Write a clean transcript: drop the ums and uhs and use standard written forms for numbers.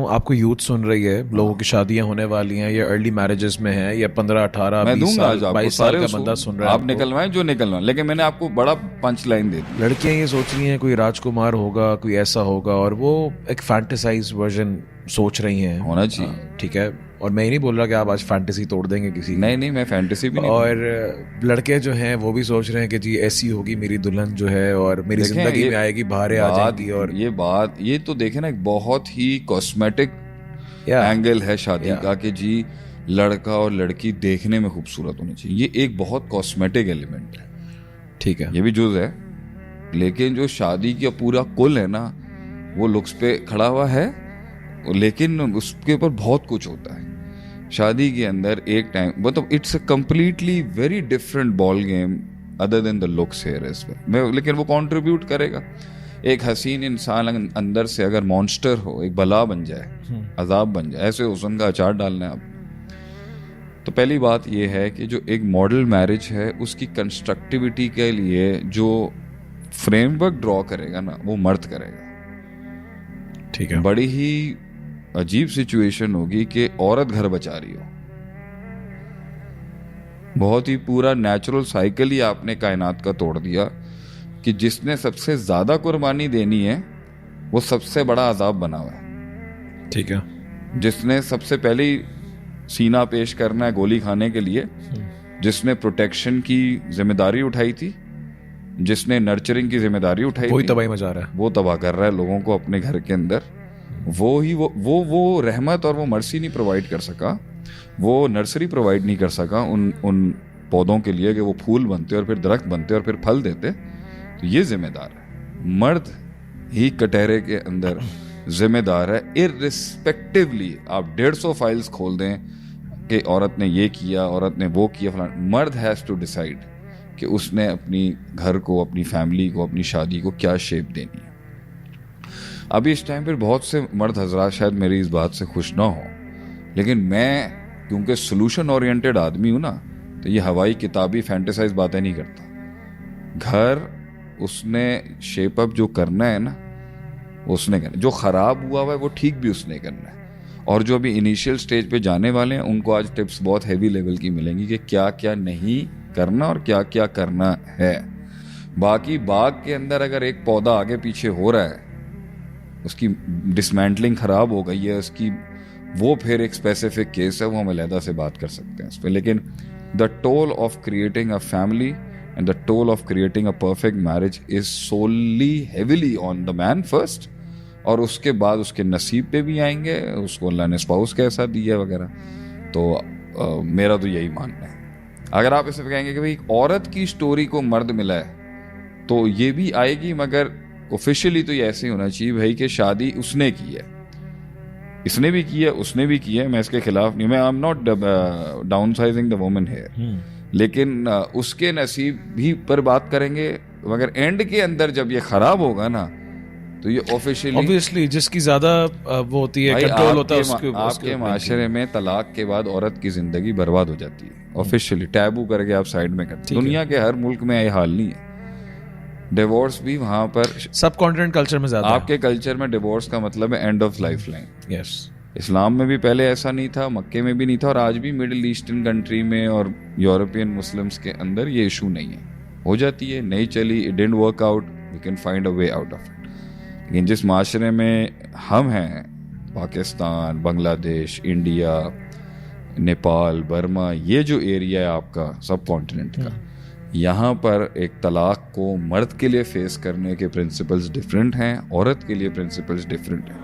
آپ کو یوتھ سن رہی ہے, لوگوں کی شادیاں ہونے والی ہیں یا ارلی میرجز میں ہیں یا 15, 18, 22 سال کا بندہ سن رہا ہے, آپ نکلوائیں جو نکلوائیں, لیکن میں نے آپ کو بڑا پنچ لائن دے دی. لڑکیاں یہ سوچ رہی ہیں کوئی راج کمار ہوگا, کوئی ایسا ہوگا, اور وہ ایک فینٹیسائز ورژن سوچ رہی ہیں. ہونا چاہیے, ٹھیک ہے, اور میں یہ نہیں بول رہا کہ آپ آج فینٹیسی توڑ دیں گے کسی, نہیں میں فینٹیسی بھی نہیں. اور لڑکے جو ہیں وہ بھی سوچ رہے ہیں کہ جی ایسی ہوگی میری دلہن جو ہے اور میری زندگی میں آئے گی, بہاریں آ جائیں گی. اور یہ تو دیکھیں نا, ایک بہت ہی کاسمیٹک اینگل ہے شادی کا کہ جی لڑکا اور لڑکی دیکھنے میں خوبصورت ہونے چاہیے. یہ ایک بہت کاسمیٹک ایلیمنٹ ہے, ٹھیک ہے, یہ بھی جز ہے, لیکن جو شادی کا پورا کل ہے نا وہ لکس پہ کھڑا ہوا ہے, لیکن اس کے اوپر بہت کچھ ہوتا ہے. شادی کے اندر ایک ٹائم مطلب it's a completely very different ball game other than the looks here اس میں, لیکن وہ کنٹریبیوٹ کرے گا. ایک حسین انسان اندر سے اگر مانسٹر ہو, ایک بلا بن جائے, عذاب بن جائے, ایسے حسن کا اچار ڈالنا ہے آپ. تو پہلی بات یہ ہے کہ جو ایک ماڈل میرج ہے اس کی کنسٹرکٹیوٹی کے لیے جو فریم ورک ڈرا کرے گا نا وہ مرد کرے گا. ٹھیک ہے, بڑی ہی عجیب سچویشن ہوگی کہ عورت گھر بچا رہی ہو, بہت ہی پورا نیچرل سائیکل ہی آپ نے کائنات کا توڑ دیا کہ جس نے سب سے زیادہ قربانی دینی ہے وہ سب سے بڑا عذاب بنا ہوا ہے. ٹھیک ہے, جس نے سب سے پہلے سینہ پیش کرنا ہے گولی کھانے کے لیے, جس نے پروٹیکشن کی ذمہ داری اٹھائی تھی, جس نے نرچرنگ کی ذمہ داری اٹھائی, وہی تباہی مچا رہا ہے, وہ تباہ کر رہا ہے لوگوں کو اپنے گھر کے اندر. وہ رحمت اور وہ مرسی نہیں پرووائڈ کر سکا, وہ نرسری پرووائڈ نہیں کر سکا ان پودوں کے لیے کہ وہ پھول بنتے اور پھر درخت بنتے اور پھر پھل دیتے. تو یہ ذمہ دار ہے, مرد ہی کٹہرے کے اندر ذمہ دار ہے. ارریسپیکٹیولی آپ 150 فائلز کھول دیں کہ عورت نے یہ کیا, عورت نے وہ کیا, فلاں, مرد ہیز ٹو ڈیسائیڈ کہ اس نے اپنی گھر کو, اپنی فیملی کو, اپنی شادی کو کیا شیپ دینی ہے. ابھی اس ٹائم پہ بہت سے مرد حضرات شاید میری اس بات سے خوش نہ ہوں, لیکن میں کیونکہ سولوشن اورینٹڈ آدمی ہوں نا, تو یہ ہوائی کتابی فینٹیسائز باتیں نہیں کرتا. گھر اس نے شیپ اپ جو کرنا ہے نا اس نے کرنا, جو خراب ہوا ہے وہ ٹھیک بھی اس نے کرنا ہے. اور جو ابھی انیشیل سٹیج پہ جانے والے ہیں ان کو آج ٹپس بہت ہیوی لیول کی ملیں گی کہ کیا کیا نہیں کرنا اور کیا کیا کرنا ہے. باقی باغ کے اندر اگر ایک پودا آگے پیچھے ہو رہا ہے, اس کی ڈسمینٹلنگ خراب ہو گئی ہے اس کی, وہ پھر ایک اسپیسیفک کیس ہے, وہ ہم علیحدہ سے بات کر سکتے ہیں اس پہ. لیکن the tool of creating a family and the tool of creating a perfect marriage is solely heavily on the man first, اور اس کے بعد اس کے نصیب پہ بھی آئیں گے, اس کو اللہ نے اسپاؤس کیسا دیا وغیرہ. تو میرا تو یہی ماننا ہے. اگر آپ اسے کہیں گے کہ بھائی ایک عورت کی سٹوری کو مرد ملا ہے تو یہ بھی آئے گی, مگر آفیشیلی تو یہ ایسے ہی ہونا چاہیے بھائی کہ شادی اس نے کی ہے, اس نے بھی کی ہے, اس نے بھی کی ہے. میں اس کے خلاف نہیں, میں I'm not downsizing the women here, لیکن اس کے نصیب بھی پر بات کریں گے. مگر اینڈ کے اندر جب یہ خراب ہوگا نا تو یہ obviously جس کی زیادہ وہ ہوتی ہے کنٹرول ہوتا ہے, آپ کے معاشرے میں طلاق کے بعد عورت کی زندگی برباد ہو جاتی ہے. آفیشیلی ٹیبو کر کے آپ سائڈ میں کرتے ہیں. دنیا کے ہر ملک میں یہ حال نہیں ہے. ڈیورس بھی وہاں پر سب کانٹیننٹ کلچر میں زیادہ, آپ کے کلچر میں ڈیورس کا مطلب ہے اینڈ آف لائف لائن. یس, اسلام میں بھی پہلے ایسا نہیں تھا, مکے میں بھی نہیں تھا, اور آج بھی مڈل ایسٹرن کنٹری میں اور یورپین مسلمس کے اندر یہ ایشو نہیں ہے. ہو جاتی ہے, نہیں چلی, it didn't work out, we can find a way out of it. لیکن جس معاشرے میں ہم ہیں, پاکستان, بنگلہ دیش, انڈیا, نیپال, برما, یہ جو ایریا ہے آپ کا سب کانٹیننٹ کا, یہاں پر ایک طلاق کو مرد کے لیے فیس کرنے کے پرنسپلز ڈفرینٹ ہیں, عورت کے لیے پرنسپلز ڈفرینٹ ہیں.